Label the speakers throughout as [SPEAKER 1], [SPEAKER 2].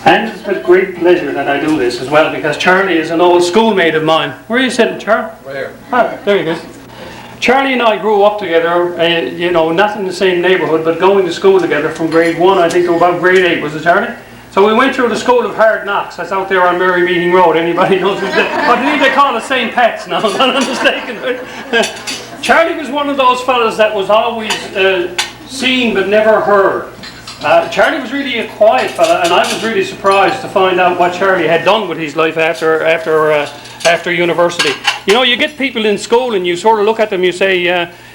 [SPEAKER 1] And it's with great pleasure that I do this as well, because Charlie is an old schoolmate of mine. Where are you sitting, Charlie?
[SPEAKER 2] Right here.
[SPEAKER 1] Ah, there you go. Charlie and I grew up together, not in the same neighbourhood, but going to school together from grade 1, I think, to about grade 8, was it, Charlie? So we went through the School of Hard Knocks. That's out there on Mary Meeting Road. Anybody knows? I believe they call it St. Pat's now, if I'm not mistaken. Charlie was one of those fellas that was always seen but never heard. Charlie was really a quiet fella, and I was really surprised to find out what Charlie had done with his life after university. You know, you get people in school and you sort of look at them, you say,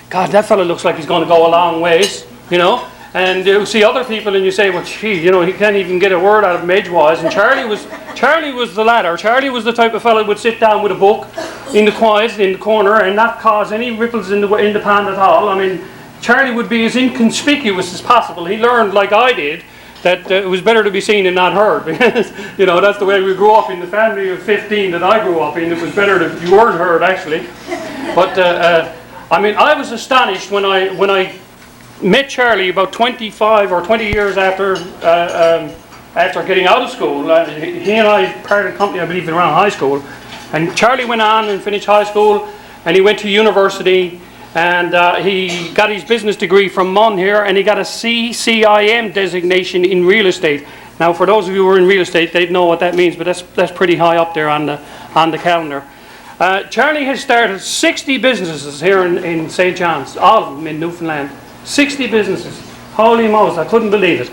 [SPEAKER 1] God, that fella looks like he's going to go a long ways, you know. And you see other people and you say, well, gee, you know, he can't even get a word out of him edgewise. And Charlie was the latter. Charlie was the type of fella who would sit down with a book in the quiet, in the corner, and not cause any ripples in the pond at all. I mean, Charlie would be as inconspicuous as possible. He learned, like I did, that it was better to be seen and not heard. Because, you know, that's the way we grew up in the family of 15 that I grew up in. It was better that you weren't heard, actually. But, I mean, I was astonished when I met Charlie about 25 or 20 years after getting out of school. He and I parted company, I believe, around high school. And Charlie went on and finished high school, and he went to university. And he got his business degree from Mon here, and he got a CCIM designation in real estate. Now, for those of you who are in real estate, they'd know what that means, but that's pretty high up there on the calendar. Charlie has started 60 businesses here in St. John's, all of them in Newfoundland. 60 businesses. Holy Moses, I couldn't believe it.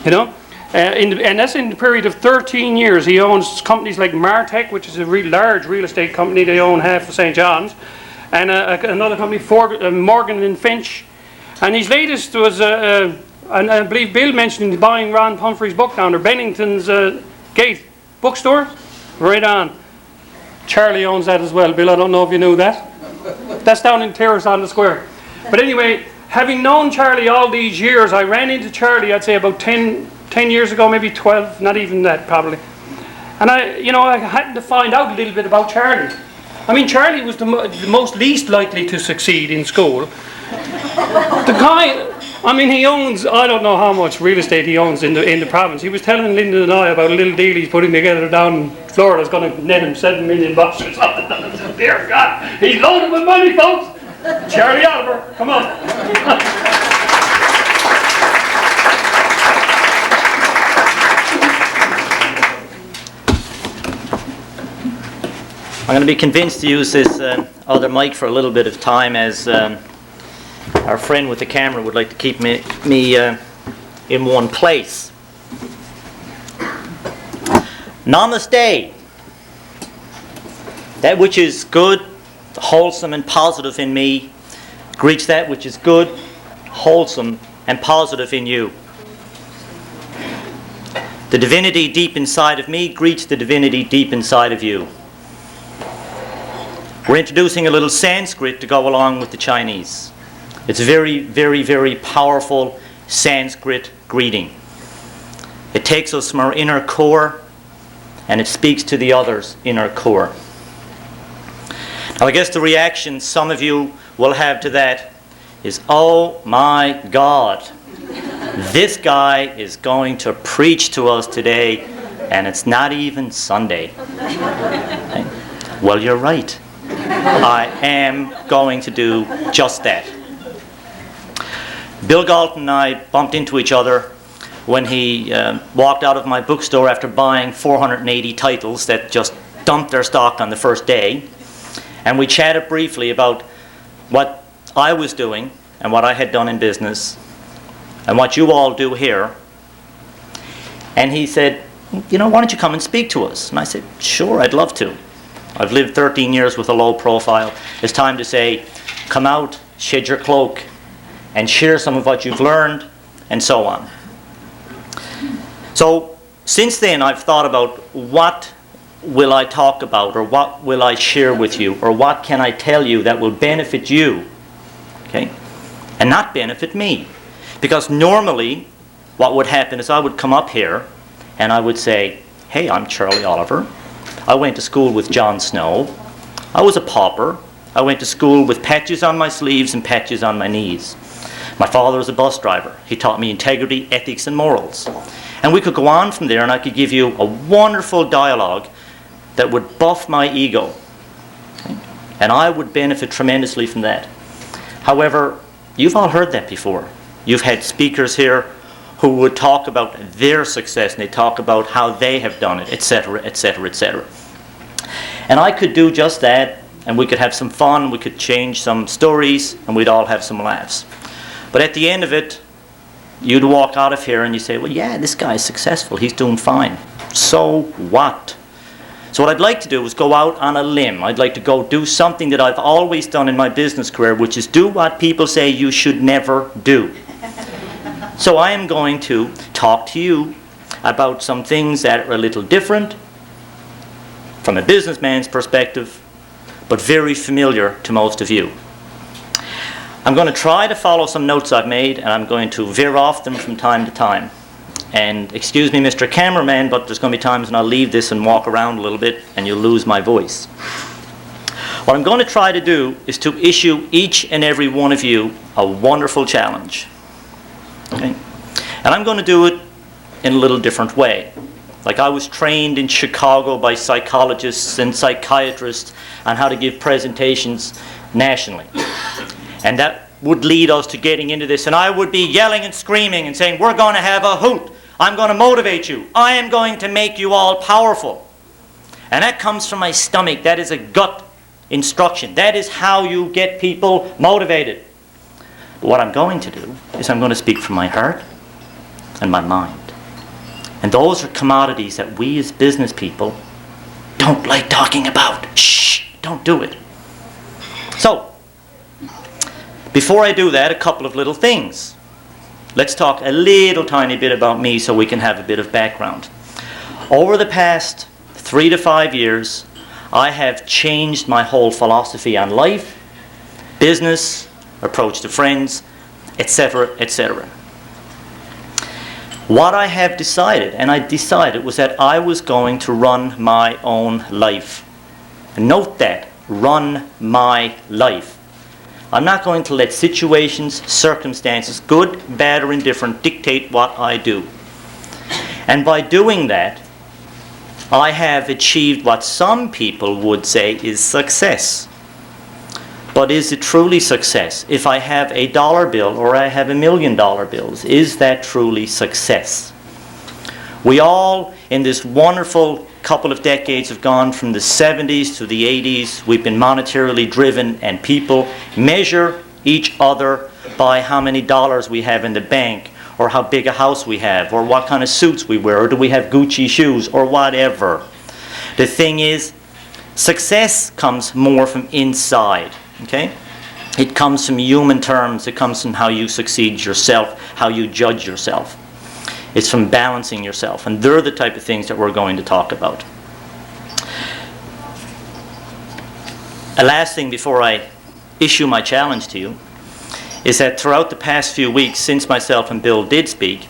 [SPEAKER 1] You know, and that's in the period of 13 years. He owns companies like Martech, which is a really large real estate company. They own half of St. John's. And another company, Morgan and Finch. And his latest was, and I believe Bill mentioned buying Ron Pumphrey's book down there, Bennington's Gate bookstore. Right on. Charlie owns that as well. Bill, I don't know if you knew that. That's down in Terrace on the Square. But anyway, having known Charlie all these years, I ran into Charlie, I'd say about 10 years ago, maybe 12, not even that probably. And I had to find out a little bit about Charlie. I mean, Charlie was the most least likely to succeed in school. The guy, I mean, he owns, I don't know how much real estate he owns in the province. He was telling Linda and I about a little deal he's putting together down in Florida. It's going to net him $7 million or something. Dear God, he's loaded with money, folks. Charlie Oliver, come on.
[SPEAKER 3] I'm going to be convinced to use this other mic for a little bit of time, as our friend with the camera would like to keep me in one place. Namaste. That which is good, wholesome and positive in me greets that which is good, wholesome and positive in you. The divinity deep inside of me greets the divinity deep inside of you. We're introducing a little Sanskrit to go along with the Chinese. It's a very, very, very powerful Sanskrit greeting. It takes us from our inner core and it speaks to the other's inner core. Now, I guess the reaction some of you will have to that is, oh my God, this guy is going to preach to us today and it's not even Sunday. Okay? Well, you're right. I am going to do just that. Bill Galton and I bumped into each other when he walked out of my bookstore after buying 480 titles that just dumped their stock on the first day. And we chatted briefly about what I was doing and what I had done in business and what you all do here. And he said, you know, why don't you come and speak to us? And I said, sure, I'd love to. I've lived 13 years with a low profile. It's time to say, come out, shed your cloak, and share some of what you've learned, and so on. So, since then, I've thought about what will I talk about, or what will I share with you, or what can I tell you that will benefit you, okay, and not benefit me. Because normally, what would happen is I would come up here, and I would say, hey, I'm Charlie Oliver. I went to school with John Snow. I was a pauper. I went to school with patches on my sleeves and patches on my knees. My father was a bus driver. He taught me integrity, ethics, and morals. And we could go on from there, and I could give you a wonderful dialogue that would buff my ego. Okay? And I would benefit tremendously from that. However, you've all heard that before. You've had speakers here who would talk about their success, and they talk about how they have done it, etc., etc., etc. And I could do just that, and we could have some fun, we could change some stories, and we'd all have some laughs. But at the end of it, you'd walk out of here and you say, well, yeah, this guy's successful, he's doing fine. So what? So what I'd like to do is go out on a limb. I'd like to go do something that I've always done in my business career, which is do what people say you should never do. So I am going to talk to you about some things that are a little different from a businessman's perspective, but very familiar to most of you. I'm going to try to follow some notes I've made, and I'm going to veer off them from time to time. And excuse me, Mr. Cameraman, but there's going to be times when I'll leave this and walk around a little bit, and you'll lose my voice. What I'm going to try to do is to issue each and every one of you a wonderful challenge. Okay? And I'm going to do it in a little different way. Like I was trained in Chicago by psychologists and psychiatrists on how to give presentations nationally. And that would lead us to getting into this. And I would be yelling and screaming and saying, we're going to have a hoot. I'm going to motivate you. I am going to make you all powerful. And that comes from my stomach. That is a gut instruction. That is how you get people motivated. But what I'm going to do is I'm going to speak from my heart and my mind. And those are commodities that we as business people don't like talking about. Shh, don't do it. So, before I do that, a couple of little things. Let's talk a little tiny bit about me so we can have a bit of background. Over the past 3 to 5 years, I have changed my whole philosophy on life, business, approach to friends, etc., etc. What I have decided, and I decided, was that I was going to run my own life. And note that, run my life. I'm not going to let situations, circumstances, good, bad, or indifferent, dictate what I do. And by doing that, I have achieved what some people would say is success. But is it truly success? If I have a dollar bill or I have $1 million bills, is that truly success? We all, in this wonderful couple of decades, have gone from the 70s to the 80s. We've been monetarily driven, and people measure each other by how many dollars we have in the bank, or how big a house we have, or what kind of suits we wear, or do we have Gucci shoes, or whatever. The thing is, success comes more from inside. Okay? It comes from human terms. It comes from how you succeed yourself, how you judge yourself. It's from balancing yourself. And they're the type of things that we're going to talk about. A last thing before I issue my challenge to you is that throughout the past few weeks, since myself and Bill did speak,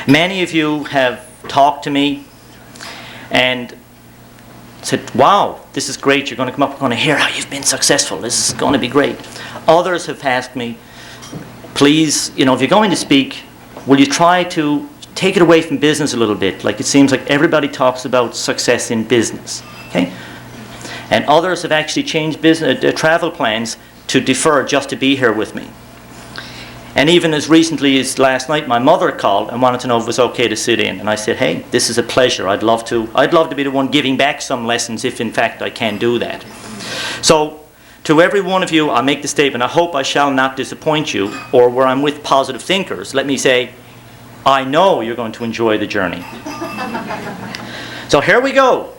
[SPEAKER 3] many of you have talked to me and said, wow, this is great, you're going to come up, we're going to hear how you've been successful, this is going to be great. Others have asked me, please, if you're going to speak, will you try to take it away from business a little bit? Like it seems like everybody talks about success in business. Okay? And others have actually changed business, travel plans to defer just to be here with me. And even as recently as last night, my mother called and wanted to know if it was okay to sit in. And I said, hey, this is a pleasure. I'd love to be the one giving back some lessons if in fact I can do that. So to every one of you, I'll make the statement, I hope I shall not disappoint you, or where I'm with positive thinkers, let me say, I know you're going to enjoy the journey. So here we go.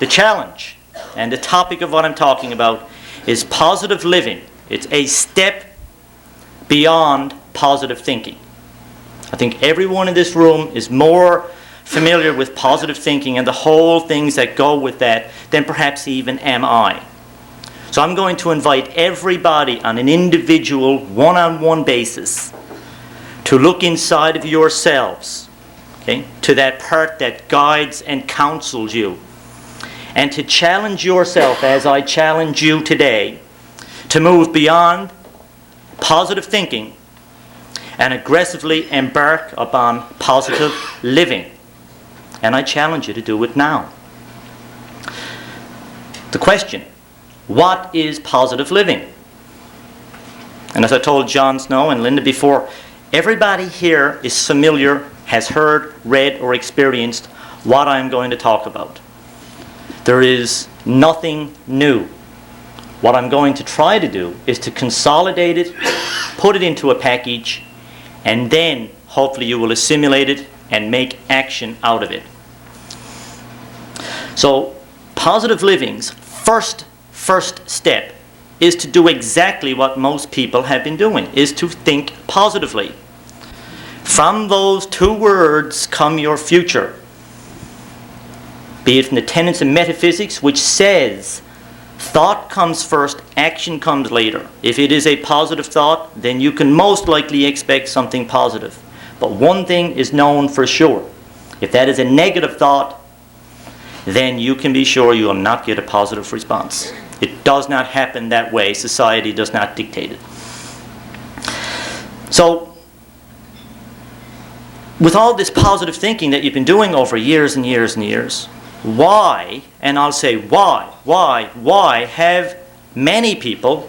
[SPEAKER 3] The challenge and the topic of what I'm talking about is positive living. It's a step beyond positive thinking. I think everyone in this room is more familiar with positive thinking and the whole things that go with that than perhaps even am I. So I'm going to invite everybody on an individual, one-on-one basis to look inside of yourselves, okay, to that part that guides and counsels you, and to challenge yourself, as I challenge you today, to move beyond positive thinking and aggressively embark upon positive living. And I challenge you to do it now. The question, what is positive living? And as I told John Snow and Linda before, everybody here is familiar, has heard, read, or experienced what I'm going to talk about. There is nothing new. What I'm going to try to do is to consolidate it, put it into a package, and then hopefully you will assimilate it and make action out of it. So, positive living's first step is to do exactly what most people have been doing, is to think positively. From those two words come your future. Be it from the tenets of metaphysics, which says thought comes first, action comes later. If it is a positive thought, then you can most likely expect something positive. But one thing is known for sure. If that is a negative thought, then you can be sure you will not get a positive response. It does not happen that way. Society does not dictate it. So, with all this positive thinking that you've been doing over years and years and years, why, and I'll say why have many people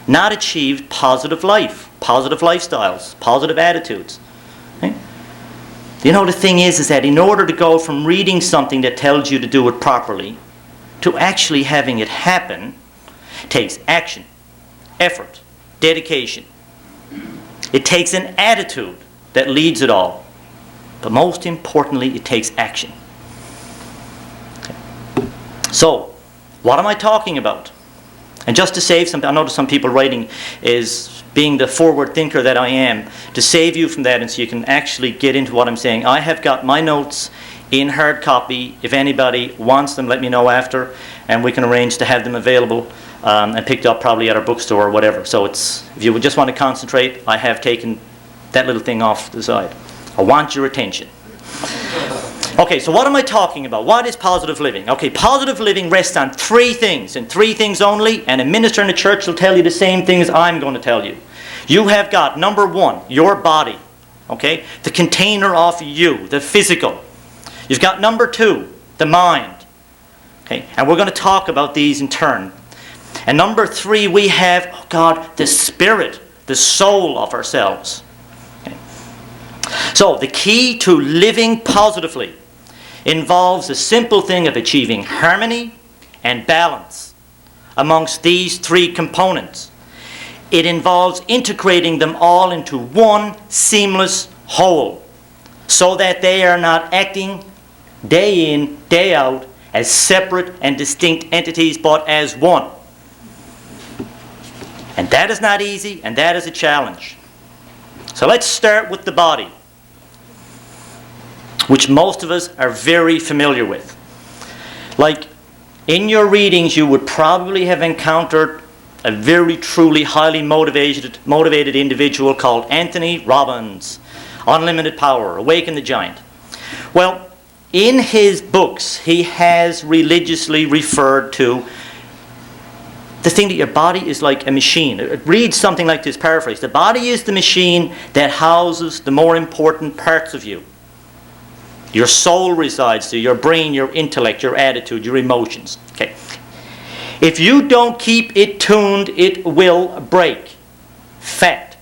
[SPEAKER 3] not achieved positive life, positive lifestyles, positive attitudes? Okay? You know, the thing is that in order to go from reading something that tells you to do it properly to actually having it happen, takes action, effort, dedication. It takes an attitude that leads it all. But most importantly, it takes action. Okay. So, what am I talking about? And just to save some, I notice some people writing is being the forward thinker that I am, to save you from that and so you can actually get into what I'm saying. I have got my notes in hard copy. If anybody wants them, let me know after, and we can arrange to have them available and picked up probably at our bookstore or whatever. So it's, if you would just want to concentrate, I have taken that little thing off the side. I want your attention. Okay, so what am I talking about? What is positive living? Okay, positive living rests on three things, and three things only, and a minister in a church will tell you the same things I'm going to tell you. You have got, number one, your body, okay? The container of you, the physical. You've got number two, the mind, okay? And we're going to talk about these in turn. And number three, we have, oh God, the spirit, the soul of ourselves. Okay? So, the key to living positively involves the simple thing of achieving harmony and balance amongst these three components. It involves integrating them all into one seamless whole so that they are not acting day in, day out as separate and distinct entities, but as one. And that is not easy, and that is a challenge. So let's start with the body, which most of us are very familiar with. Like, in your readings, you would probably have encountered a very truly highly motivated individual called Anthony Robbins. Unlimited Power, Awaken the Giant. Well, in his books, he has religiously referred to the thing that your body is like a machine. It reads something like this, paraphrase. The body is the machine that houses the more important parts of you. Your soul resides there, your brain, your intellect, your attitude, your emotions. Okay. If you don't keep it tuned, it will break. Fact.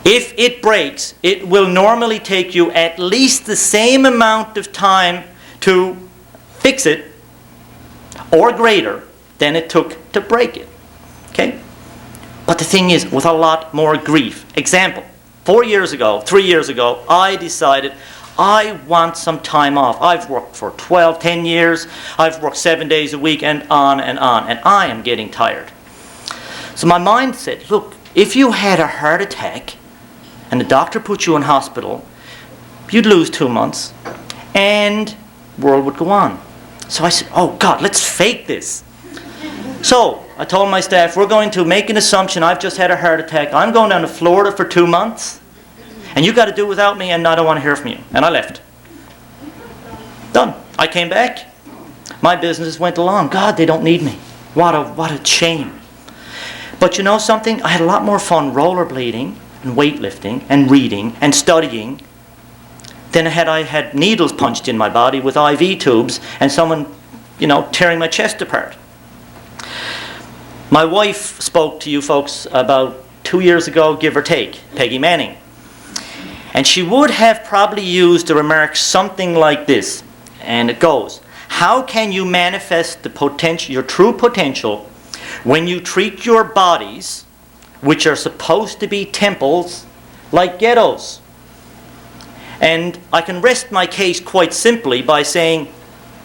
[SPEAKER 3] If it breaks, it will normally take you at least the same amount of time to fix it, or greater, than it took to break it. Okay? But the thing is, with a lot more grief. Example, 3 years ago, I decided I want some time off. I've worked for 10 years. I've worked 7 days a week and on, and I am getting tired. So my mind said, look, if you had a heart attack and the doctor put you in hospital, you'd lose 2 months and the world would go on. So I said, oh God, let's fake this. So I told my staff, we're going to make an assumption. I've just had a heart attack. I'm going down to Florida for 2 months. And you've got to do without me, and I don't want to hear from you. And I left. Done. I came back. My business went along. God, they don't need me. What a shame. But you know something? I had a lot more fun rollerblading and weightlifting and reading and studying than had I had needles punched in my body with IV tubes and someone, tearing my chest apart. My wife spoke to you folks about 2 years ago, give or take, Peggy Manning. And she would have probably used a remark something like this. And it goes, how can you manifest the potential, your true potential, when you treat your bodies, which are supposed to be temples, like ghettos? And I can rest my case quite simply by saying,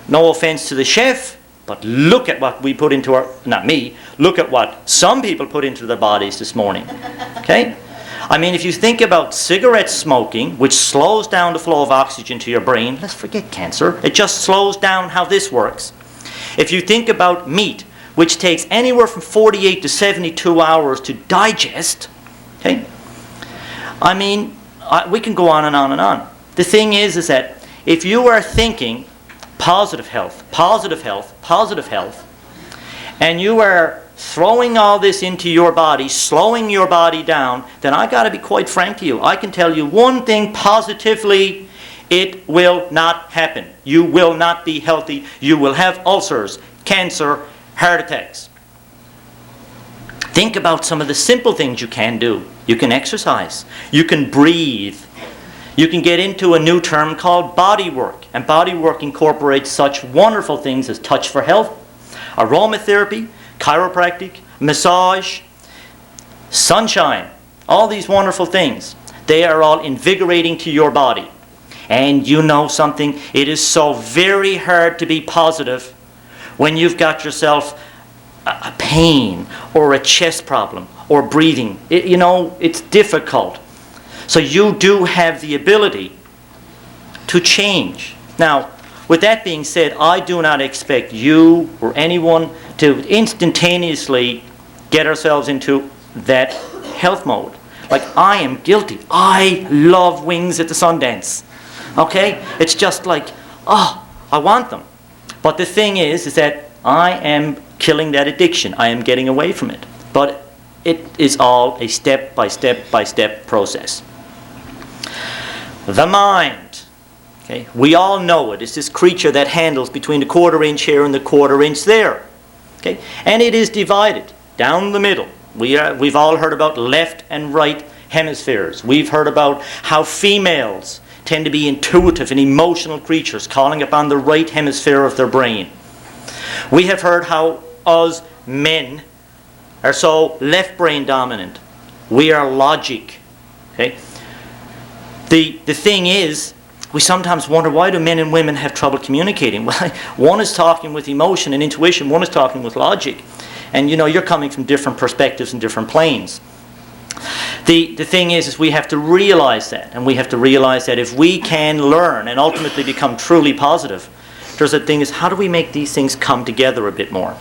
[SPEAKER 3] no offense to the chef, but look at what we put into our, not me, look at what some people put into their bodies this morning. Okay? I mean, if you think about cigarette smoking, which slows down the flow of oxygen to your brain, let's forget cancer. It just slows down how this works. If you think about meat, which takes anywhere from 48 to 72 hours to digest, okay? I mean, we can go on and on and on. The thing is that if you are thinking positive health, and you are throwing all this into your body, slowing your body down, then I got to be quite frank to you. I can tell you one thing positively, it will not happen. You will not be healthy. You will have ulcers, cancer, heart attacks. Think about some of the simple things you can do. You can exercise. You can breathe. You can get into a new term called body work. And body work incorporates such wonderful things as touch for health, aromatherapy, chiropractic, massage, sunshine, all these wonderful things. They are all invigorating to your body. And you know something, it is so very hard to be positive when you've got yourself a pain or a chest problem or breathing. It's difficult. So you do have the ability to change. Now, with that being said, I do not expect you or anyone to instantaneously get ourselves into that health mode. Like, I am guilty. I love wings at the Sundance. Okay? It's just like, I want them. But the thing is that I am killing that addiction. I am getting away from it. But it is all a step-by-step process. The mind. Okay? We all know it. It's this creature that handles between the 1/4 inch here and the 1/4 inch there. Okay? And it is divided down the middle. We've all heard about left and right hemispheres. We've heard about how females tend to be intuitive and emotional creatures, calling upon the right hemisphere of their brain. We have heard how us men are so left brain dominant. We are logic. Okay? The thing is, we sometimes wonder, why do men and women have trouble communicating? Well, one is talking with emotion and intuition, one is talking with logic. And you're coming from different perspectives and different planes. The thing is we have to realize that. And we have to realize that if we can learn and ultimately become truly positive, there's a thing is, how do we make these things come together a bit more?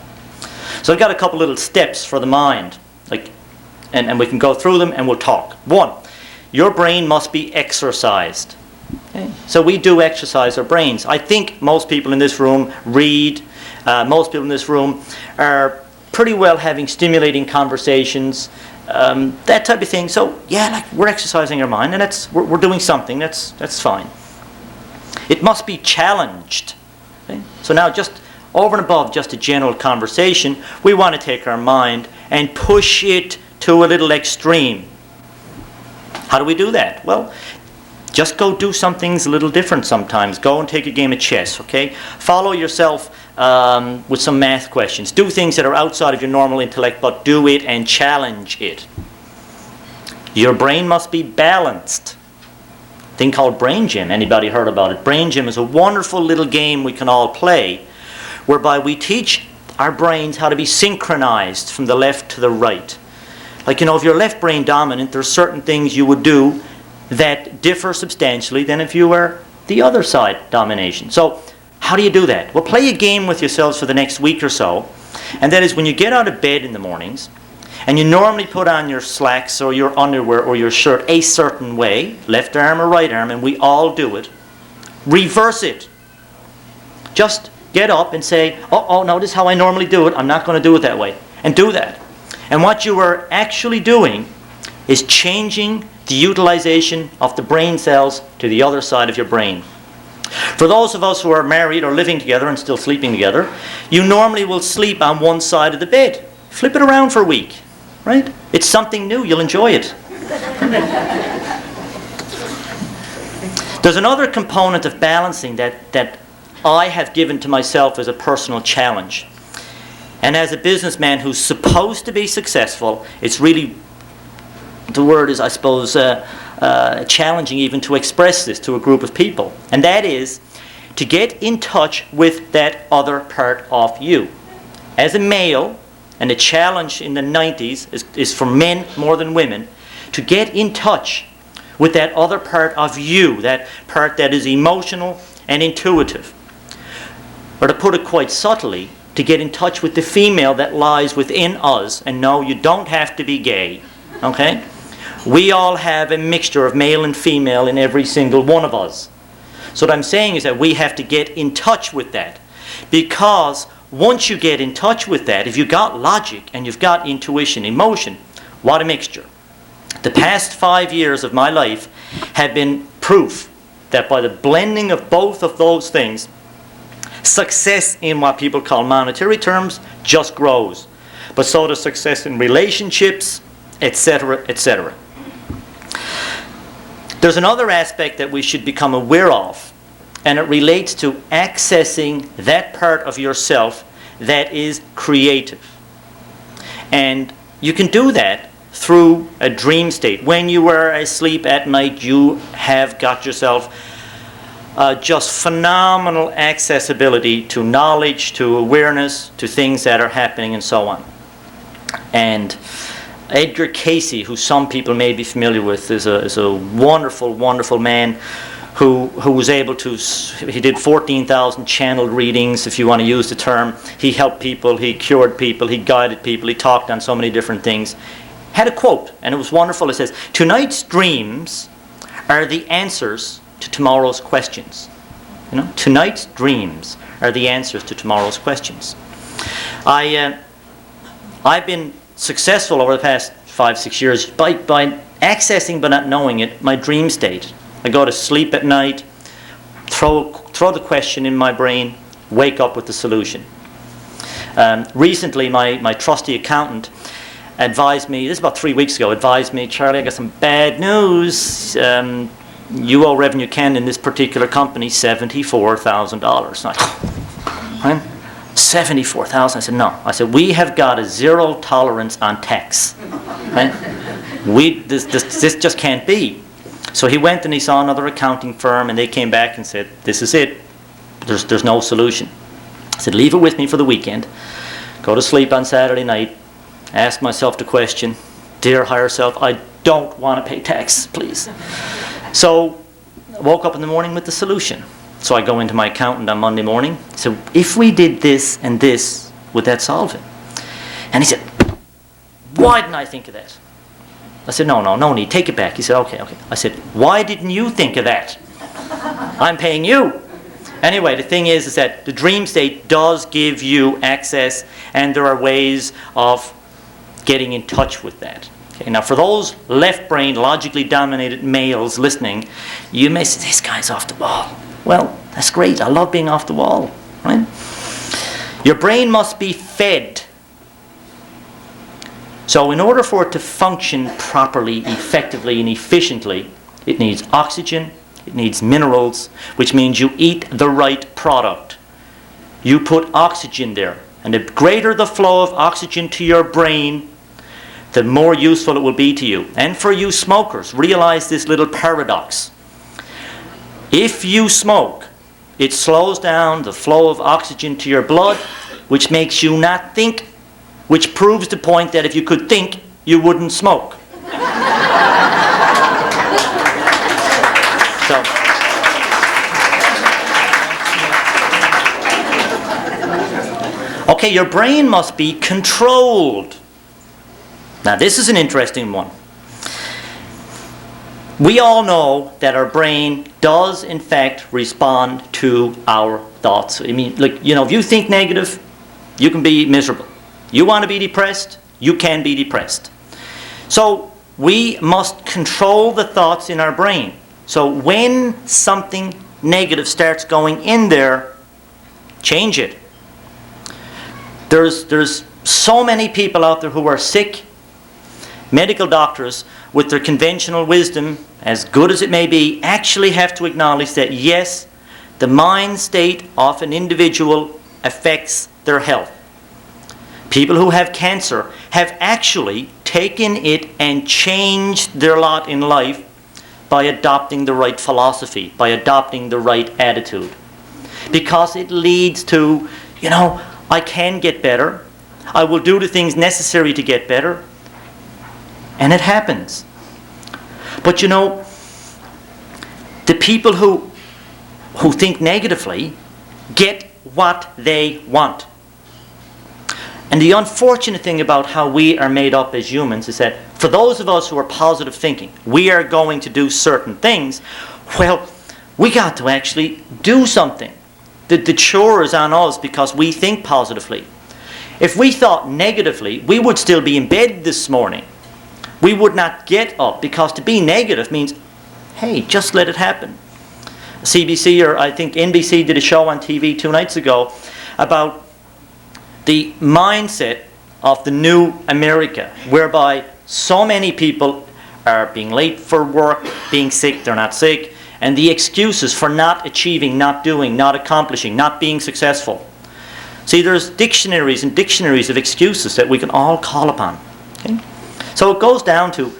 [SPEAKER 3] So I've got a couple little steps for the mind. And we can go through them and we'll talk. 1, your brain must be exercised. Okay? So we do exercise our brains. I think most people in this room read. Most people in this room are pretty well having stimulating conversations, that type of thing. So yeah, we're exercising our mind, and we're doing something. That's fine. It must be challenged. Okay? So now, just over and above just a general conversation, we want to take our mind and push it to a little extreme. How do we do that? Well, just go do some things a little different sometimes. Go and take a game of chess, okay? Follow yourself with some math questions. Do things that are outside of your normal intellect, but do it and challenge it. Your brain must be balanced. A thing called Brain Gym. Anybody heard about it? Brain Gym is a wonderful little game we can all play, whereby we teach our brains how to be synchronized from the left to the right. Like, if you're left brain dominant, there's certain things you would do that differ substantially than if you were the other side domination. So how do you do that? Well, play a game with yourselves for the next week or so. And that is, when you get out of bed in the mornings, and you normally put on your slacks or your underwear or your shirt a certain way, left arm or right arm, and we all do it, reverse it. Just get up and say, no, this is how I normally do it. I'm not going to do it that way. And do that. And what you are actually doing is changing the utilization of the brain cells to the other side of your brain. For those of us who are married or living together and still sleeping together, you normally will sleep on one side of the bed. Flip it around for a week, right? It's something new. You'll enjoy it. There's another component of balancing that I have given to myself as a personal challenge. And as a businessman who's supposed to be successful, it's really, the word is, I suppose, challenging even to express this to a group of people. And that is to get in touch with that other part of you. As a male, and the challenge in the 90s is for men more than women, to get in touch with that other part of you, that part that is emotional and intuitive. Or to put it quite subtly, to get in touch with the female that lies within us. And no, you don't have to be gay, okay? We all have a mixture of male and female in every single one of us. So what I'm saying is that we have to get in touch with that. Because once you get in touch with that, if you've got logic and you've got intuition, emotion, what a mixture. The past 5 years of my life have been proof that by the blending of both of those things, success in what people call monetary terms just grows. But so does success in relationships, etc., etc. There's another aspect that we should become aware of, and it relates to accessing that part of yourself that is creative. And you can do that through a dream state. When you are asleep at night, you have got yourself just phenomenal accessibility to knowledge, to awareness, to things that are happening and so on. And Edgar Cayce, who some people may be familiar with, is a wonderful, wonderful man who was able to, he did 14,000 channeled readings, if you want to use the term. He helped people, he cured people, he guided people, he talked on so many different things. Had a quote, and it was wonderful. It says, "Tonight's dreams are the answers to tomorrow's questions." You know, tonight's dreams are the answers to tomorrow's questions. I've been successful over the past 5-6 years by accessing, but not knowing it, my dream state. I go to sleep at night, throw the question in my brain, wake up with the solution. Recently, my trusty accountant advised me, this is about 3 weeks ago, advised me, "Charlie, I got some bad news. You owe Revenue Canada in this particular company $74,000. Right? $74,000. I said, "No." I said, "We have got a zero tolerance on tax. Right? This just can't be." So he went and he saw another accounting firm, and they came back and said, "This is it. There's no solution." I said, "Leave it with me for the weekend. Go to sleep on Saturday night. Ask myself the question, dear higher self, I don't want to pay tax, please." So I woke up in the morning with the solution. So I go into my accountant on Monday morning. So if we did this and this, would that solve it? And he said, "Why didn't I think of that?" I said, no need, take it back. He said, okay. I said, "Why didn't you think of that? I'm paying you." Anyway, the thing is that the dream state does give you access, and there are ways of getting in touch with that. Okay, now for those left-brain, logically dominated males listening, you may say, "This guy's off the wall." Well, that's great. I love being off the wall. Right? Your brain must be fed. So in order for it to function properly, effectively, and efficiently, it needs oxygen, it needs minerals, which means you eat the right product. You put oxygen there. And the greater the flow of oxygen to your brain, the more useful it will be to you. And for you smokers, realize this little paradox. If you smoke, it slows down the flow of oxygen to your blood, which makes you not think, which proves the point that if you could think, you wouldn't smoke. So, okay, your brain must be controlled. Now, this is an interesting one. We all know that our brain does, in fact, respond to our thoughts. I mean, like, you know, if you think negative, you can be miserable. You want to be depressed, you can be depressed. So, we must control the thoughts in our brain. So when something negative starts going in there, change it. There's so many people out there who are sick. Medical doctors, with their conventional wisdom, as good as it may be, actually have to acknowledge that yes, the mind state of an individual affects their health. People who have cancer have actually taken it and changed their lot in life by adopting the right philosophy, by adopting the right attitude. Because it leads to, I can get better. I will do the things necessary to get better. And it happens. But the people who think negatively get what they want. And the unfortunate thing about how we are made up as humans is that for those of us who are positive thinking, we are going to do certain things. Well, we got to actually do something. The chore is on us because we think positively. If we thought negatively, we would still be in bed this morning. We would not get up, because to be negative means, hey, just let it happen. CBC, or I think NBC, did a show on TV 2 nights ago about the mindset of the new America, whereby so many people are being late for work, being sick, they're not sick, and the excuses for not achieving, not doing, not accomplishing, not being successful. See, there's dictionaries and dictionaries of excuses that we can all call upon. Okay? So it goes down to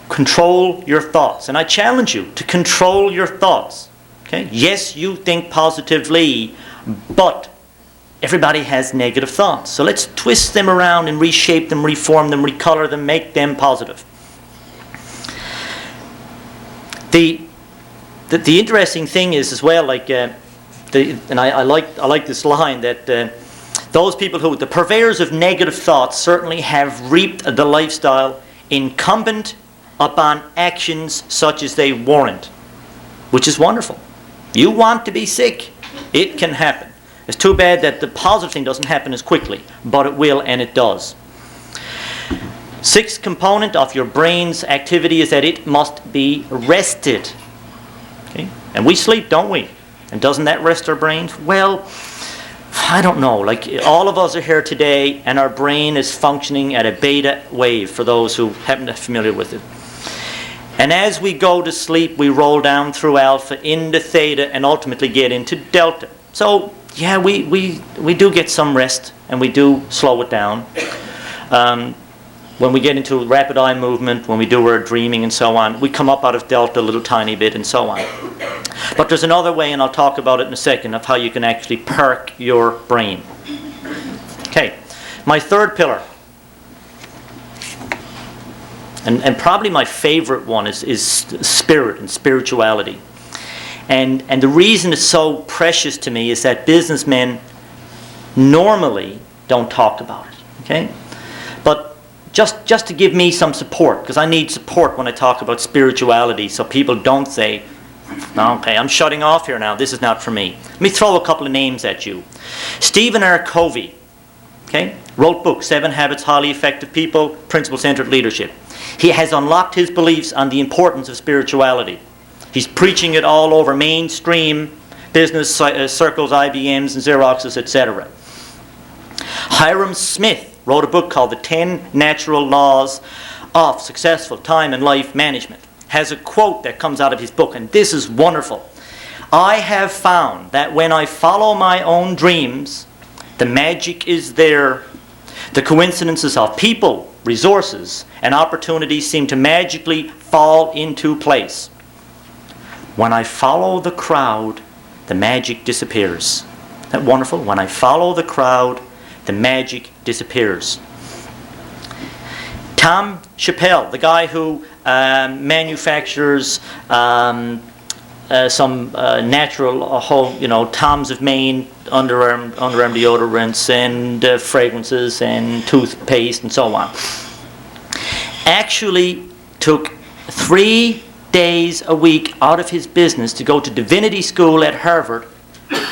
[SPEAKER 3] control your thoughts. And I challenge you to control your thoughts. Okay? Yes, you think positively, but everybody has negative thoughts. So let's twist them around and reshape them, reform them, recolor them, make them positive. The interesting thing is as well, I like this line, that those people who, the purveyors of negative thoughts, certainly have reaped the lifestyle incumbent upon actions such as they warrant, which is wonderful. You want to be sick, it can happen. It's too bad that the positive thing doesn't happen as quickly, but it will, and it does. Sixth component of your brain's activity is that it must be rested. Okay? And we sleep, don't we? And doesn't that rest our brains? Well, I don't know. Like, all of us are here today, and our brain is functioning at a beta wave, for those who haven't been familiar with it. And as we go to sleep, we roll down through alpha into theta and ultimately get into delta. So, yeah, we do get some rest, and we do slow it down. When we get into rapid eye movement, when we do our dreaming and so on, we come up out of delta a little tiny bit and so on. But there's another way, and I'll talk about it in a second, of how you can actually perk your brain. Okay, my third pillar, and probably my favorite one, is spirit and spirituality. And the reason it's so precious to me is that businessmen normally don't talk about it. Okay? But just to give me some support, because I need support when I talk about spirituality, so people don't say, okay, I'm shutting off here now, this is not for me. Let me throw a couple of names at you. Stephen R. Covey, okay, wrote book, 7 Habits Highly Effective People, Principle-Centered Leadership. He has unlocked his beliefs on the importance of spirituality. He's preaching it all over mainstream business circles, IBMs and Xeroxes, etc. Hiram Smith wrote a book called The 10 Natural Laws of Successful Time and Life Management. Has a quote that comes out of his book, and this is wonderful. I have found that when I follow my own dreams, the magic is there. The coincidences of people, resources, and opportunities seem to magically fall into place. When I follow the crowd, the magic disappears. Isn't that wonderful? When I follow the crowd, the magic disappears. Tom Chappell, the guy who manufactures some natural, Toms of Maine underarm deodorants and fragrances and toothpaste and so on, actually took 3 days a week out of his business to go to divinity school at Harvard,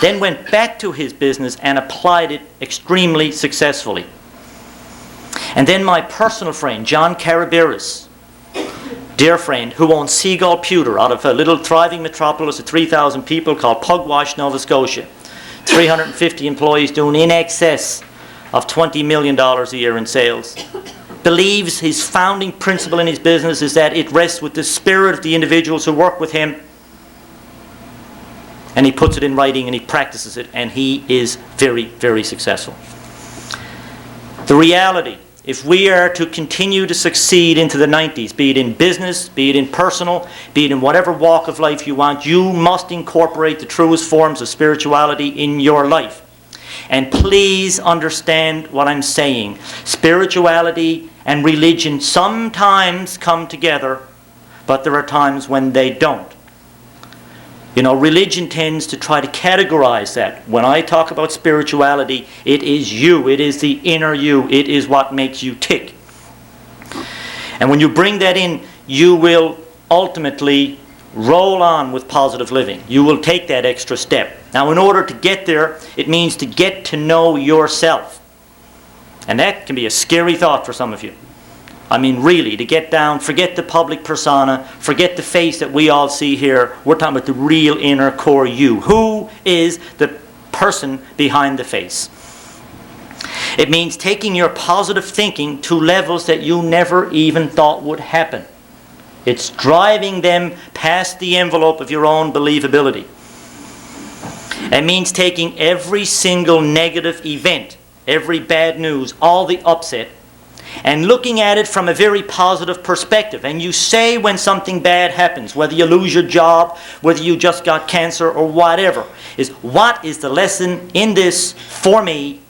[SPEAKER 3] then went back to his business and applied it extremely successfully. And then my personal friend, John Carabiris, dear friend who owns Seagull Pewter out of a little thriving metropolis of 3,000 people called Pugwash, Nova Scotia. 350 employees doing in excess of $20 million a year in sales. Believes his founding principle in his business is that it rests with the spirit of the individuals who work with him. And he puts it in writing and he practices it, and he is very, very successful. The reality, if we are to continue to succeed into the 90s, be it in business, be it in personal, be it in whatever walk of life you want, you must incorporate the truest forms of spirituality in your life. And please understand what I'm saying. Spirituality and religion sometimes come together, but there are times when they don't. You know, religion tends to try to categorize that. When I talk about spirituality, it is you. It is the inner you. It is what makes you tick. And when you bring that in, you will ultimately roll on with positive living. You will take that extra step. Now, in order to get there, it means to get to know yourself. And that can be a scary thought for some of you. I mean, really, to get down, forget the public persona, forget the face that we all see here. We're talking about the real inner core you. Who is the person behind the face? It means taking your positive thinking to levels that you never even thought would happen. It's driving them past the envelope of your own believability. It means taking every single negative event, every bad news, all the upset, and looking at it from a very positive perspective. And you say when something bad happens, whether you lose your job, whether you just got cancer or whatever, is what is the lesson in this for me,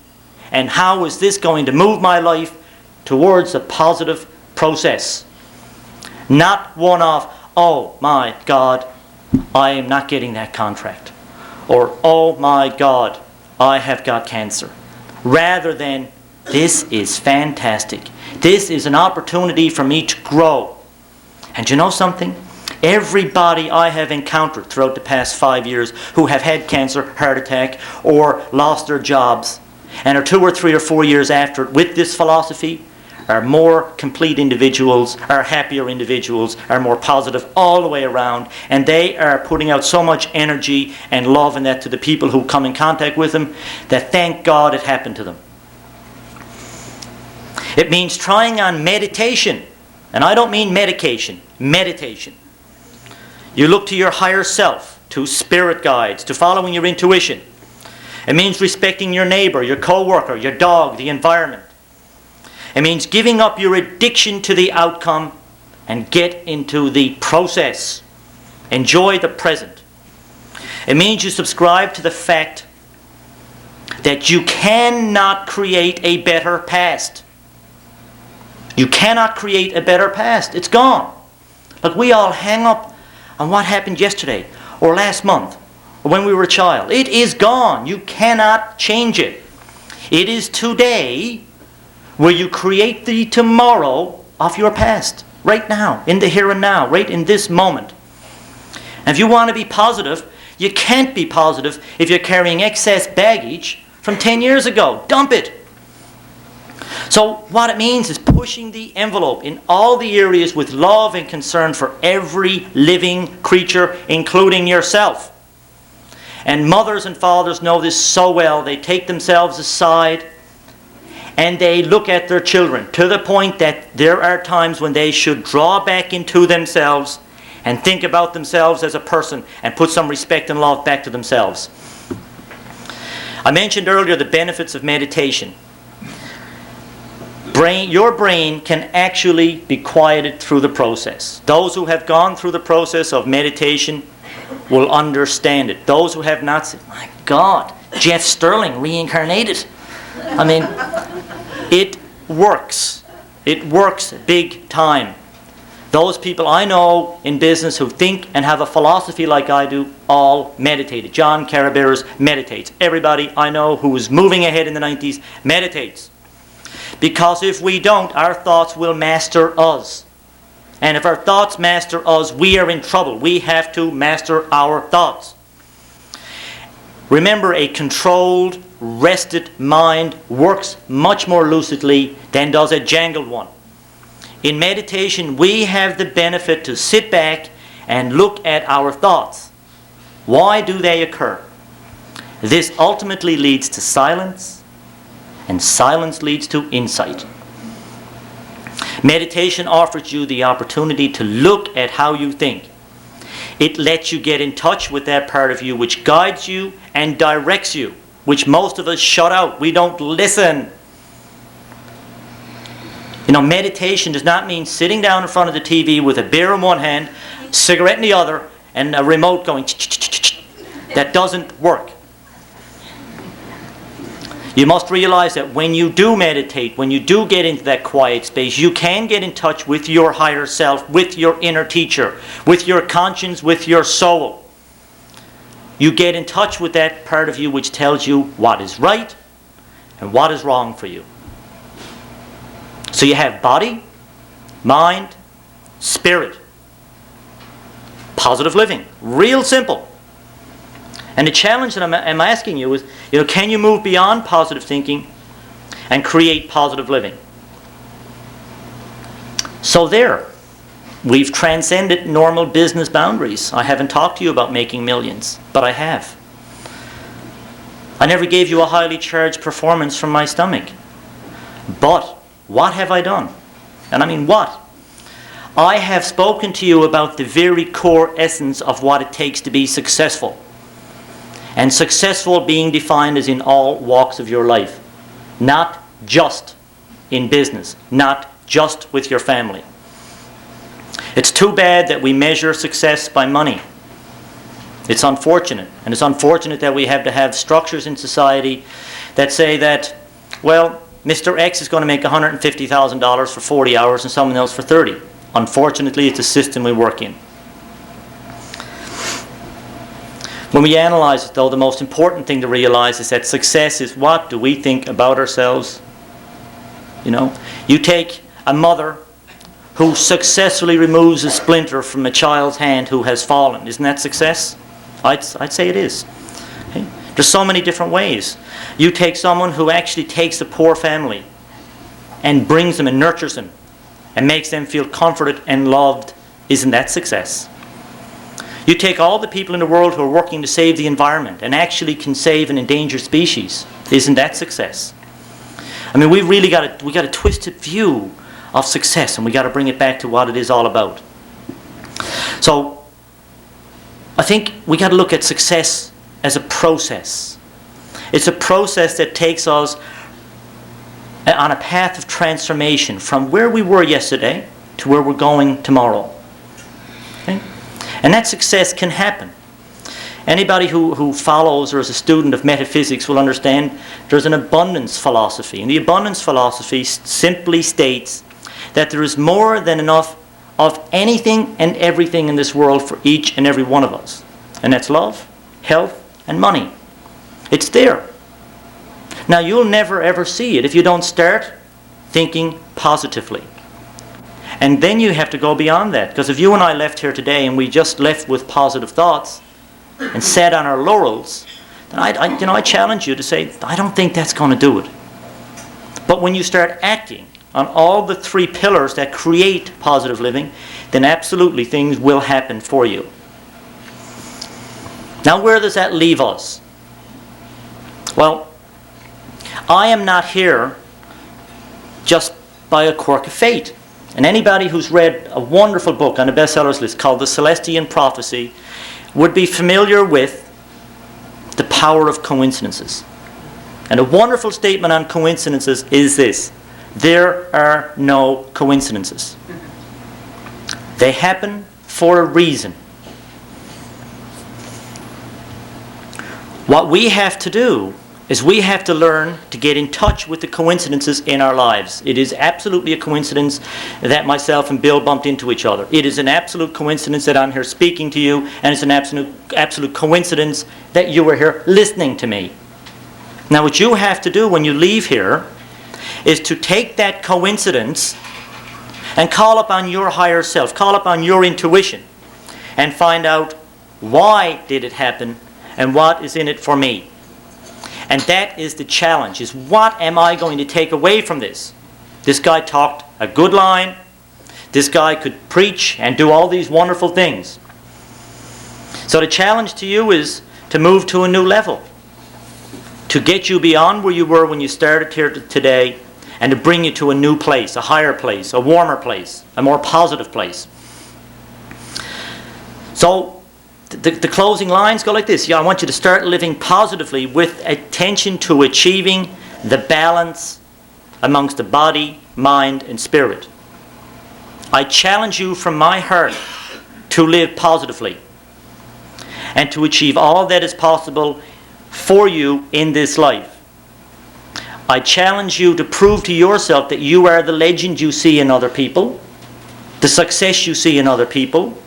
[SPEAKER 3] and how is this going to move my life towards a positive process? Not one of, oh my God, I am not getting that contract. Or, oh my God, I have got cancer. Rather than, this is fantastic. This is an opportunity for me to grow. And you know something? Everybody I have encountered throughout the past 5 years who have had cancer, heart attack, or lost their jobs, and are 2 or 3 or 4 years after with this philosophy, are more complete individuals, are happier individuals, are more positive all the way around, and they are putting out so much energy and love and that to the people who come in contact with them, that thank God it happened to them. It means trying on meditation, and I don't mean medication, meditation. You look to your higher self, to spirit guides, to following your intuition. It means respecting your neighbor, your co-worker, your dog, the environment. It means giving up your addiction to the outcome and get into the process. Enjoy the present. It means you subscribe to the fact that you cannot create a better past. You cannot create a better past. It's gone. Look, we all hang up on what happened yesterday or last month or when we were a child. It is gone. You cannot change it. It is today where you create the tomorrow of your past. Right now, in the here and now, right in this moment. And if you want to be positive, you can't be positive if you're carrying excess baggage from 10 years ago. Dump it. So what it means is pushing the envelope in all the areas with love and concern for every living creature, including yourself. And mothers and fathers know this so well. They take themselves aside and they look at their children to the point that there are times when they should draw back into themselves and think about themselves as a person and put some respect and love back to themselves. I mentioned earlier the benefits of meditation. Your brain can actually be quieted through the process. Those who have gone through the process of meditation will understand it. Those who have not said, my God, Jeff Sterling reincarnated. I mean, it works. It works big time. Those people I know in business who think and have a philosophy like I do all meditated. John Carabers meditates. Everybody I know who was moving ahead in the 90s meditates. Because if we don't, our thoughts will master us. And if our thoughts master us, we are in trouble. We have to master our thoughts. Remember, a controlled, rested mind works much more lucidly than does a jangled one. In meditation, we have the benefit to sit back and look at our thoughts. Why do they occur? This ultimately leads to silence, and silence leads to insight. Meditation offers you the opportunity to look at how you think. It lets you get in touch with that part of you which guides you and directs you, which most of us shut out. We don't listen. You know, meditation does not mean sitting down in front of the TV with a beer in one hand, cigarette in the other, and a remote going ch-ch-ch-ch-ch. That doesn't work. You must realize that when you do meditate, when you do get into that quiet space, you can get in touch with your higher self, with your inner teacher, with your conscience, with your soul. You get in touch with that part of you which tells you what is right and what is wrong for you. So you have body, mind, spirit. Positive living. Real simple. And the challenge that I'm asking you is, can you move beyond positive thinking and create positive living? So there, we've transcended normal business boundaries. I haven't talked to you about making millions, but I have. I never gave you a highly charged performance from my stomach. But what have I done? And I mean what? I have spoken to you about the very core essence of what it takes to be successful. And successful being defined as in all walks of your life. Not just in business. Not just with your family. It's too bad that we measure success by money. It's unfortunate. And it's unfortunate that we have to have structures in society that say that, well, Mr. X is going to make $150,000 for 40 hours and someone else for 30. Unfortunately, it's a system we work in. When we analyze it, though, the most important thing to realize is that success is what do we think about ourselves. You take a mother who successfully removes a splinter from a child's hand who has fallen. Isn't that success? I'd say it is. Okay? There's so many different ways. You take someone who actually takes a poor family and brings them and nurtures them and makes them feel comforted and loved. Isn't that success? You take all the people in the world who are working to save the environment and actually can save an endangered species. Isn't that success? I mean, we've really got a twisted view of success, and we got to bring it back to what it is all about. So, I think we got to look at success as a process. It's a process that takes us on a path of transformation from where we were yesterday to where we're going tomorrow. Okay? And that success can happen. Anybody who follows or is a student of metaphysics will understand there's an abundance philosophy. And the abundance philosophy simply states that there is more than enough of anything and everything in this world for each and every one of us. And that's love, health, and money. It's there. Now, you'll never ever see it if you don't start thinking positively. And then you have to go beyond that. Because if you and I left here today and we just left with positive thoughts and sat on our laurels, then I challenge you to say, I don't think that's going to do it. But when you start acting on all the three pillars that create positive living, then absolutely things will happen for you. Now, where does that leave us? Well, I am not here just by a quirk of fate. And anybody who's read a wonderful book on the bestsellers list called The Celestion Prophecy would be familiar with the power of coincidences. And a wonderful statement on coincidences is this: there are no coincidences. They happen for a reason. What we have to do is we have to learn to get in touch with the coincidences in our lives. It is absolutely a coincidence that myself and Bill bumped into each other. It is an absolute coincidence that I'm here speaking to you, and it's an absolute coincidence that you are here listening to me. Now, what you have to do when you leave here is to take that coincidence and call upon your higher self, call upon your intuition, and find out why did it happen and what is in it for me. And that is the challenge, is what am I going to take away from this? This guy talked a good line, This guy could preach and do all these wonderful things. So the challenge to you is to move to a new level, to get you beyond where you were when you started here today, and to bring you to a new place, a higher place, a warmer place, a more positive place. So the closing lines go like this. I want you to start living positively with attention to achieving the balance amongst the body, mind, and spirit. I challenge you from my heart to live positively and to achieve all that is possible for you in this life. I challenge you to prove to yourself that you are the legend you see in other people, the success you see in other people.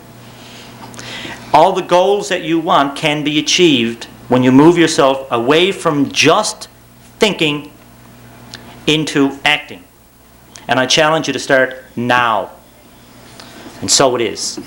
[SPEAKER 3] All the goals that you want can be achieved when you move yourself away from just thinking into acting. And I challenge you to start now. And so it is.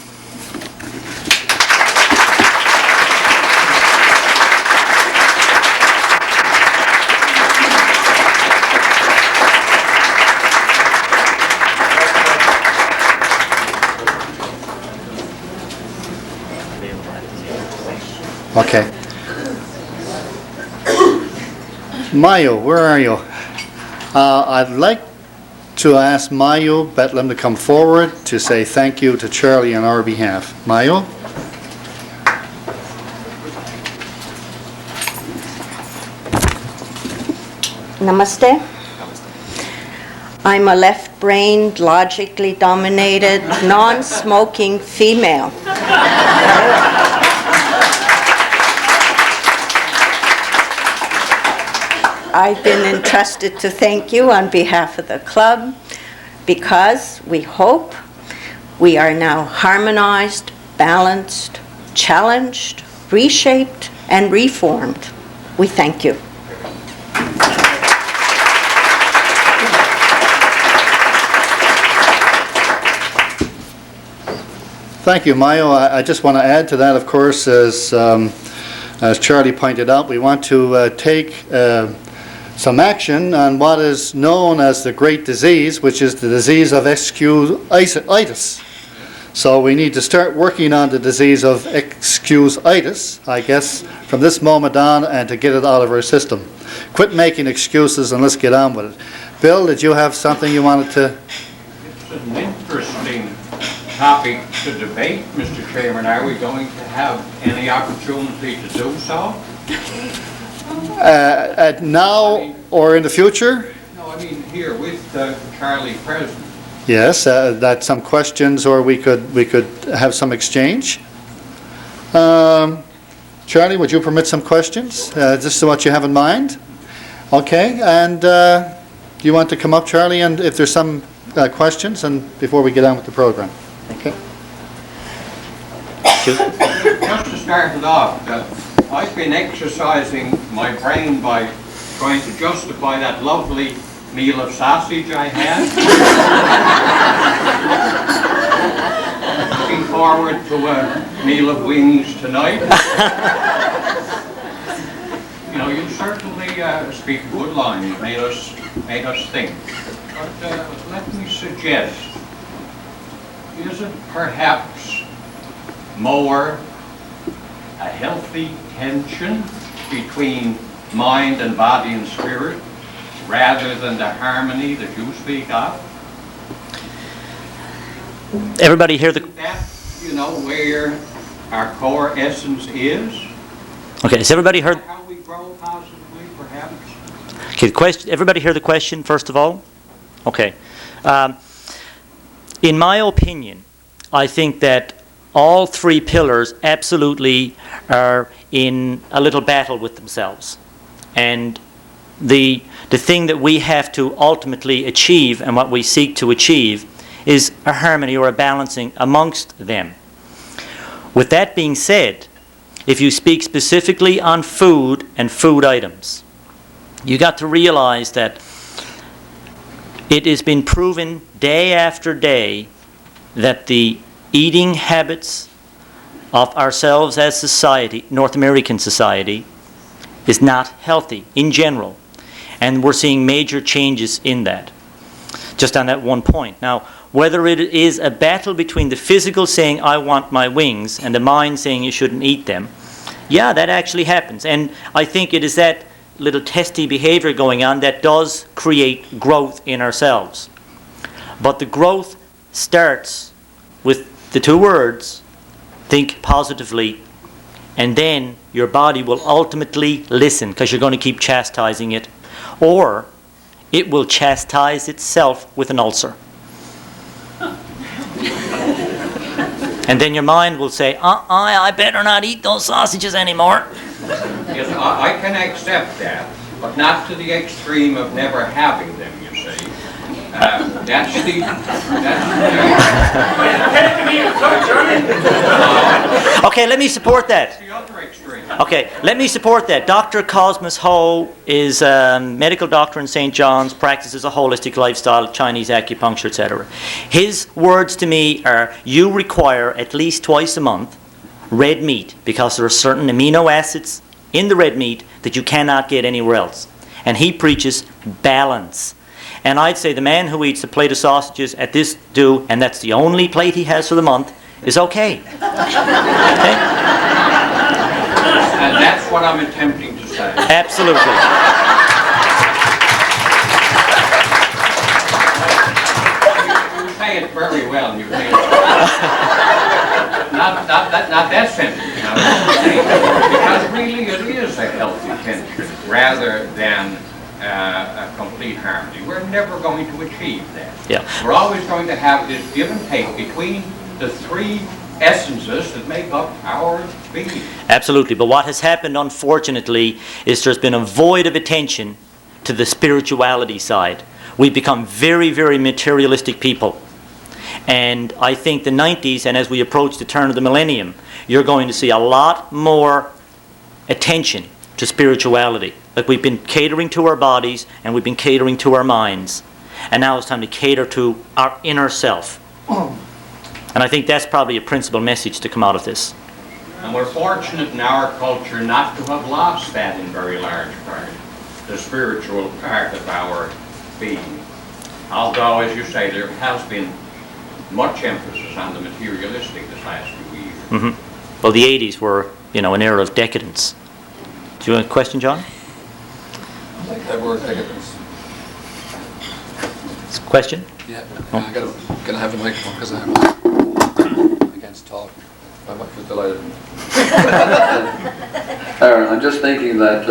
[SPEAKER 2] Okay. Mayo, where are you? I'd like to ask Mayo Bethlem to come forward to say thank you to Charlie on our behalf. Mayo?
[SPEAKER 4] Namaste. I'm a left-brained, logically dominated, non-smoking female. I've been entrusted to thank you on behalf of the club because we hope we are now harmonized, balanced, challenged, reshaped, and reformed. We thank you.
[SPEAKER 2] Thank you, Mayo. I just want to add to that, of course, as Charlie pointed out, we want to take some action on what is known as the great disease, which is the disease of excusitis. So we need to start working on the disease of excusitis, I guess, from this moment on, and to get it out of our system. Quit making excuses and let's get on with it. Bill, did you have something you wanted to?
[SPEAKER 5] It's an interesting topic to debate, Mr. Chairman. Are we going to have any opportunity to do so?
[SPEAKER 2] Now or in the future?
[SPEAKER 5] No, I mean here with Charlie present.
[SPEAKER 2] Yes, that's some questions, or we could have some exchange. Charlie, would you permit some questions? Just what you have in mind? Okay, and do you want to come up, Charlie, and if there's some questions, and before we get on with the program? Okay.
[SPEAKER 5] Just to start it off, I've been exercising my brain by trying to justify that lovely meal of sausage I had. Looking forward to a meal of wings tonight. You know, you certainly speak good lines, made us think. But let me suggest, is it perhaps more a healthy tension between mind and body and spirit, rather than the harmony that you speak of?
[SPEAKER 3] Everybody hear the...
[SPEAKER 5] That, you know, where our core essence is?
[SPEAKER 3] Okay, has everybody heard...
[SPEAKER 5] How we grow positively, perhaps?
[SPEAKER 3] Okay, the question, everybody hear the question, first of all? Okay. In my opinion, I think that all three pillars absolutely are in a little battle with themselves. And the thing that we have to ultimately achieve, and what we seek to achieve, is a harmony or a balancing amongst them. With that being said, if you speak specifically on food and food items, you got to realize that it has been proven day after day that the eating habits of ourselves as society, North American society, is not healthy in general. And we're seeing major changes in that, just on that one point. Now, whether it is a battle between the physical saying, I want my wings, and the mind saying you shouldn't eat them, yeah, that actually happens. And I think it is that little testy behavior going on that does create growth in ourselves. But the growth starts with the two words, think positively, and then your body will ultimately listen, because you're going to keep chastising it, or it will chastise itself with an ulcer. And then your mind will say, I better not eat those sausages anymore.
[SPEAKER 5] Yes, I can accept that, but not to the extreme of never having them, you see. That's
[SPEAKER 3] Okay, let me support that.
[SPEAKER 5] the other extreme.
[SPEAKER 3] Okay, let me support that. Dr. Cosmas Ho is a medical doctor in St. John's, practices a holistic lifestyle, Chinese acupuncture, etc. His words to me are, you require at least twice a month red meat, because there are certain amino acids in the red meat that you cannot get anywhere else. And he preaches balance. And I'd say the man who eats a plate of sausages at this do, and that's the only plate he has for the month, is okay. Okay?
[SPEAKER 5] And that's what I'm attempting to say.
[SPEAKER 3] Absolutely.
[SPEAKER 5] You say it very well, you say it. Not that sentence, you know. Because really it is a healthy tension rather than a complete harmony. We're never going to achieve that.
[SPEAKER 3] Yeah.
[SPEAKER 5] We're always going to have this give and take between the three essences that make up our being.
[SPEAKER 3] Absolutely. But what has happened, unfortunately, is there's been a void of attention to the spirituality side. We've become very, very materialistic people. And I think the 90s, and as we approach the turn of the millennium, you're going to see a lot more attention to spirituality. Like, we've been catering to our bodies and we've been catering to our minds. And now it's time to cater to our inner self. And I think that's probably a principal message to come out of this.
[SPEAKER 5] And we're fortunate in our culture not to have lost that in very large part, the spiritual part of our being. Although, as you say, there has been much emphasis on the materialistic this last few years.
[SPEAKER 3] Mm-hmm. Well, the 80s were, an era of decadence. Do you have a question, John?
[SPEAKER 6] I like that word, decadence.
[SPEAKER 3] Question?
[SPEAKER 6] Yeah,
[SPEAKER 3] Oh.
[SPEAKER 6] I gotta have the microphone because I'm against talk. My wife was delighted.
[SPEAKER 7] Aaron, I'm just thinking that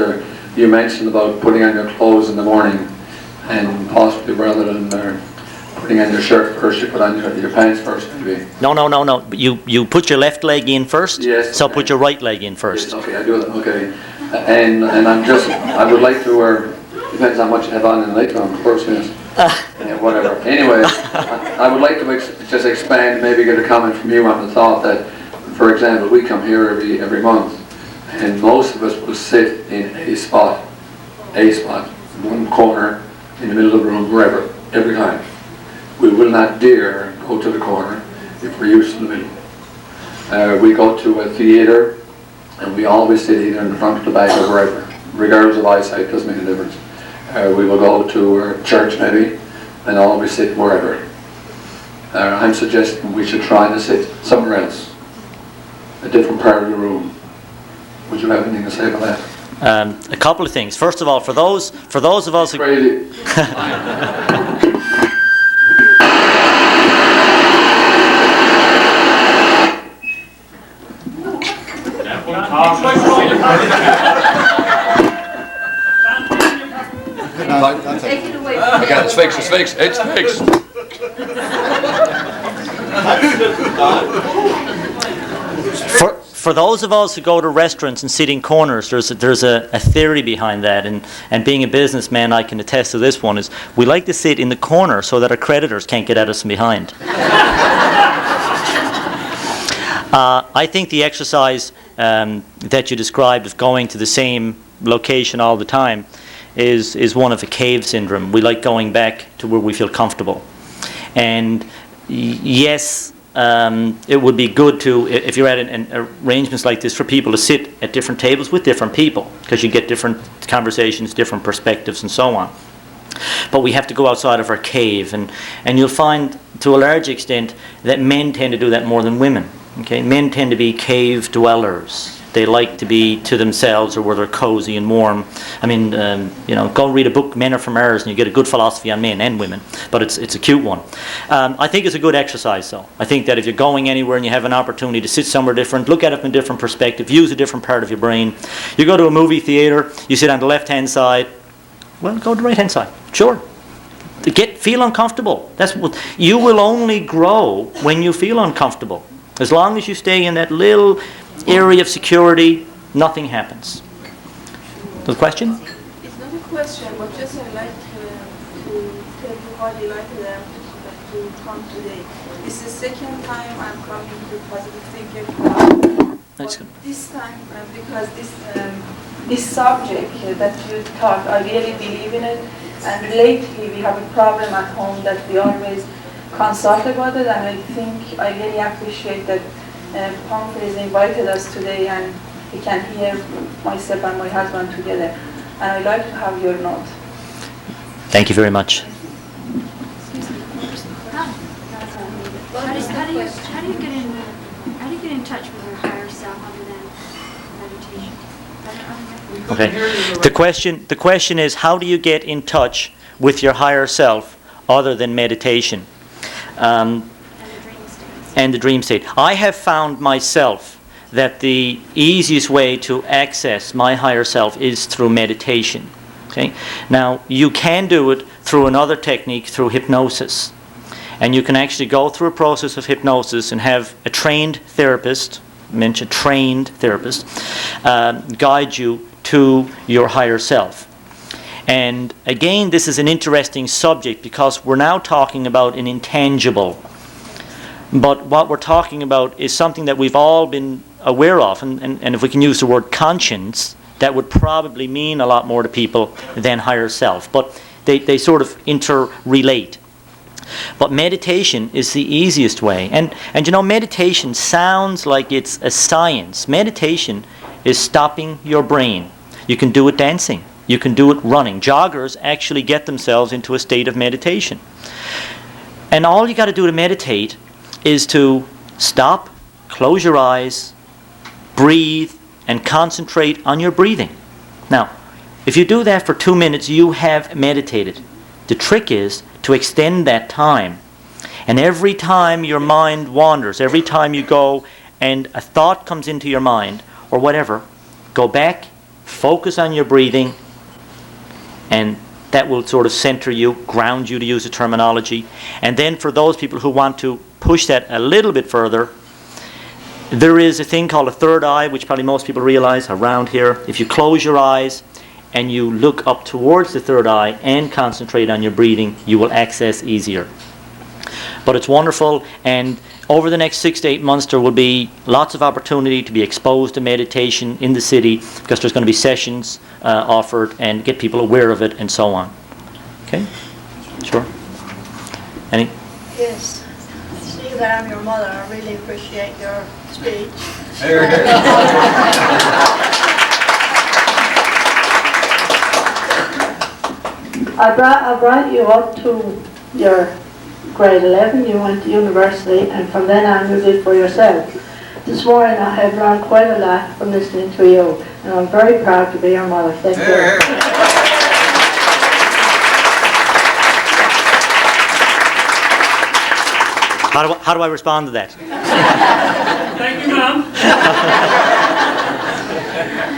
[SPEAKER 7] you mentioned about putting on your clothes in the morning, and possibly rather than putting on your shirt first, you put on your pants first, maybe.
[SPEAKER 3] No. You put your left leg in first.
[SPEAKER 7] Yes.
[SPEAKER 3] So put your right leg in first.
[SPEAKER 7] Yes, okay, I do that. Okay, and I would like to depends on what you have on in the nighttime, of course, yes. Yeah, whatever. Anyway, I would like to just expand, maybe get a comment from you on the thought that, for example, we come here every month, and most of us will sit in a spot, one corner, in the middle of the room, wherever, every time. We will not dare go to the corner if we're used to the middle. We go to a theater, and we always sit either in the front or the back or wherever, regardless of eyesight, doesn't make a difference. We will go to church maybe, and always sit wherever. I'm suggesting we should try to sit somewhere else, a different part of the room. Would you have anything to say about that?
[SPEAKER 3] A couple of things. First of all, for those of us who...
[SPEAKER 7] Crazy.
[SPEAKER 6] Take it away. Again, it's fixed.
[SPEAKER 3] For those of us who go to restaurants and sit in corners, there's a theory behind that, and being a businessman, I can attest to this one, is we like to sit in the corner so that our creditors can't get at us from behind. I think the exercise that you described of going to the same location all the time is one of a cave syndrome. We like going back to where we feel comfortable. And yes, it would be good to, if you're at an arrangements like this, for people to sit at different tables with different people, because you get different conversations, different perspectives, and so on. But we have to go outside of our cave, and you'll find to a large extent that men tend to do that more than women. Okay, men tend to be cave dwellers. They like to be to themselves or where they're cozy and warm. I mean, go read a book, Men Are From Mars, and you get a good philosophy on men and women, but it's a cute one. I think it's a good exercise, though. I think that if you're going anywhere and you have an opportunity to sit somewhere different, look at it from a different perspective, use a different part of your brain. You go to a movie theater, you sit on the left-hand side, well, go to the right-hand side. Sure. Feel uncomfortable. That's what you will only grow when you feel uncomfortable. As long as you stay in that little area of security, nothing happens. The question?
[SPEAKER 8] It's not a question, but just I'd like to tell you how delighted I am to come today. It's the second time I'm coming to Positive Thinker Club.
[SPEAKER 3] That's good.
[SPEAKER 8] This time, because this subject that you taught, I really believe in it. And lately we have a problem at home that we always consult about it, and I think I really appreciate that Pumphrey has invited us today and we can hear myself and my husband together. And I'd like to have your note.
[SPEAKER 3] Thank you very much.
[SPEAKER 9] How do you get in touch with your higher self other than meditation?
[SPEAKER 3] Okay. The question is, how do you get in touch with your higher self other than meditation? And the dream state. I have found myself that the easiest way to access my higher self is through meditation. Okay? Now, you can do it through another technique, through hypnosis. And you can actually go through a process of hypnosis and have a trained therapist, guide you to your higher self. And again, this is an interesting subject because we're now talking about an intangible. But what we're talking about is something that we've all been aware of. And if we can use the word conscience, that would probably mean a lot more to people than higher self. But they sort of interrelate. But meditation is the easiest way. And meditation sounds like it's a science. Meditation is stopping your brain. You can do it dancing. You can do it running. Joggers actually get themselves into a state of meditation. And all you got to do to meditate is to stop, close your eyes, breathe, and concentrate on your breathing. Now, if you do that for 2 minutes, you have meditated. The trick is to extend that time. And every time your mind wanders, every time you go and a thought comes into your mind, or whatever, go back, focus on your breathing, and that will sort of center you, ground you, to use the terminology. And then for those people who want to push that a little bit further, there is a thing called a third eye, which probably most people realize around here. If you close your eyes and you look up towards the third eye and concentrate on your breathing, you will access easier. But it's wonderful, and over the next 6 to 8 months there will be lots of opportunity to be exposed to meditation in the city, because there's going to be sessions offered and get people aware of it and so on. Okay? Sure. Any?
[SPEAKER 10] Yes. See that I'm your mother. I really appreciate your speech. I brought you up to your grade 11, you went to university, and from then on you did for yourself. This morning I have learned quite a lot from listening to you, and I'm very proud to be your mother. Thank you.
[SPEAKER 3] How do I respond to that?
[SPEAKER 1] Thank you, Mom.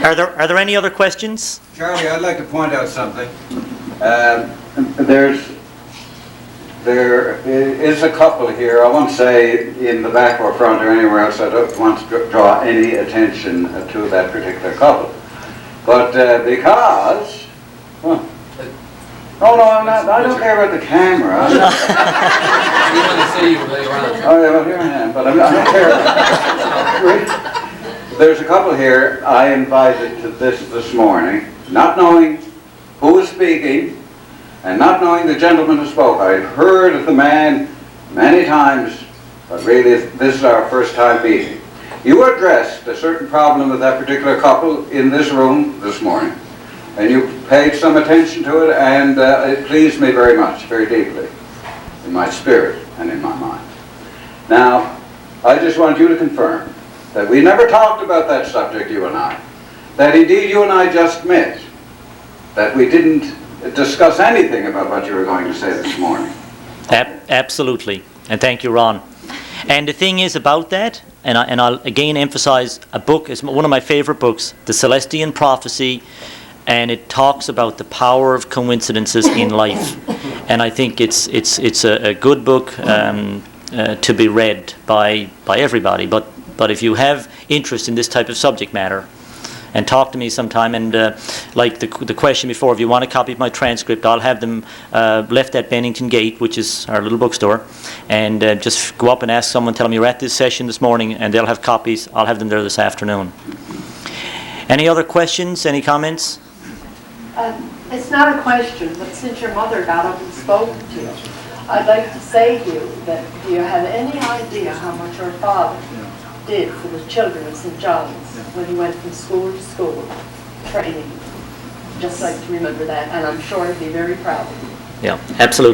[SPEAKER 3] Are there any other questions?
[SPEAKER 5] Charlie, I'd like to point out something. There is a couple here. I won't say in the back or front or anywhere else. I don't want to draw any attention to that particular couple. But because... Well, oh, no, I'm not. I don't care about the camera.
[SPEAKER 6] We want to see you later on.
[SPEAKER 5] Oh, yeah, well, here I am, but I don't care about it. There's a couple here I invited to this morning, not knowing who was speaking, and not knowing the gentleman who spoke. I had heard of the man many times, but really this is our first time meeting. You addressed a certain problem with that particular couple in this room this morning, and you paid some attention to it, and it pleased me very much, very deeply, in my spirit and in my mind. Now, I just want you to confirm that we never talked about that subject, you and I. That indeed you and I just met. That we didn't discuss anything about what you were going to say this morning.
[SPEAKER 3] Absolutely. And thank you, Ron. And the thing is about that, and I'll again emphasize, a book is one of my favorite books, The Celestion Prophecy, and it talks about the power of coincidences in life. And I think it's a good book to be read by everybody. But if you have interest in this type of subject matter, and talk to me sometime, and like the question before, if you want a copy of my transcript, I'll have them left at Bennington Gate, which is our little bookstore, and just go up and ask someone, tell them you're at this session this morning, and they'll have copies. I'll have them there this afternoon. Any other questions, any comments?
[SPEAKER 11] It's not a question, but since your mother got up and spoke to you, I'd like to say to you that do you have any idea how much your father did for the children of St. John's when he went from school to school, training? Just like to remember that, and I'm sure he'd be very proud of you.
[SPEAKER 3] Yeah, absolutely.